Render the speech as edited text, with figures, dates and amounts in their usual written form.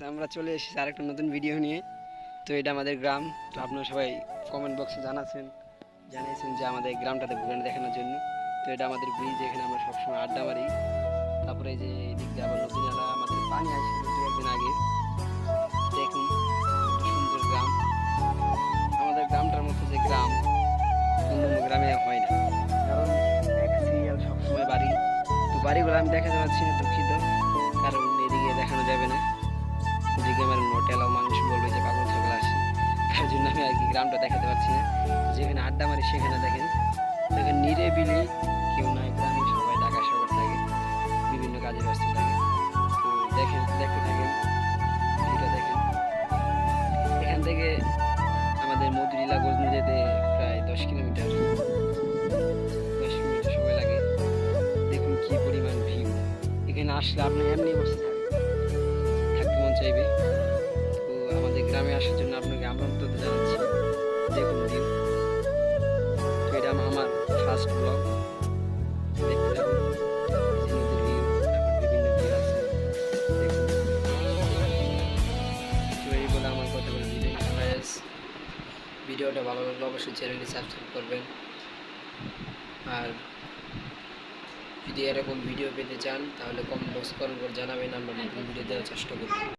আমরা চলে এসেছি আরেকটা নতুন ভিডিও নিয়ে। তো এটা আমাদের গ্রাম। তো আপনারা সবাই কমেন্ট বক্সে জানিয়েছেন যে আমাদের গ্রামটাতে ঘুরে দেখানোর জন্য। তো এটা আমাদের ব্রিজ, এখানে আমরা সবসময় আড্ডা মারি। তারপরে এই যে এদিক দিয়ে আবার নদী নালা, আমাদের পানি আসছিল দু একদিন আগে। দেখুন কত সুন্দর গ্রাম। আমাদের গ্রামটার মতো যে গ্রাম অন্য অন্য গ্রামে হয় না, কারণ এক সিরিয়াল সবসময় বাড়ি। তো বাড়িগুলো আমি দেখাতে পারছি না, দুঃখিত, কারণ এদিকে দেখানো যাবে না। এদিকে আমার নোট এলাও, মানুষ বলবে যে পাগল ছাগল আসে, তার জন্য আমি আর কি গ্রামটা দেখাতে পারছি না। যেখানে আড্ডা মারি সেখানে দেখেন, দেখেন নিরিবিলি, কেউ নাই গ্রামে, সবাই ঢাকা শহর থাকে, বিভিন্ন কাজে ব্যস্ত থাকে। তো দেখেন, দেখতে থাকেন, ভিডিওটা দেখেন। এখান থেকে আমাদের মধুরিলা গজনি যেতে প্রায় 10 কিলোমিটার, 10 মিনিট সময় লাগে। দেখুন কি পরিমাণ ভিউ। এখানে আসলে আপনি এমনি বসে থাকতে মন চাইবে। তো আমাদের গ্রামে আসার জন্য আপনাকে আমন্ত্রণ জানাচ্ছি। দেখুন ভিউ। তো এটা আমার ফার্স্ট ব্লগ, দেখতে থাকুন। এই যে নদীর ভিউ, তারপর বিভিন্ন ভিউ আছে, দেখুন। তো এই বলে আমার কথা বলে দিলেন। ভিডিওটা ভালো লাগলে অবশ্যই চ্যানেলটি সাবস্ক্রাইব করবেন। আর যদি এরকম ভিডিও পেতে চান তাহলে কমেন্ট বক্স করে জানাবেন, আমরা নতুন ভিডিও দেওয়ার চেষ্টা করব।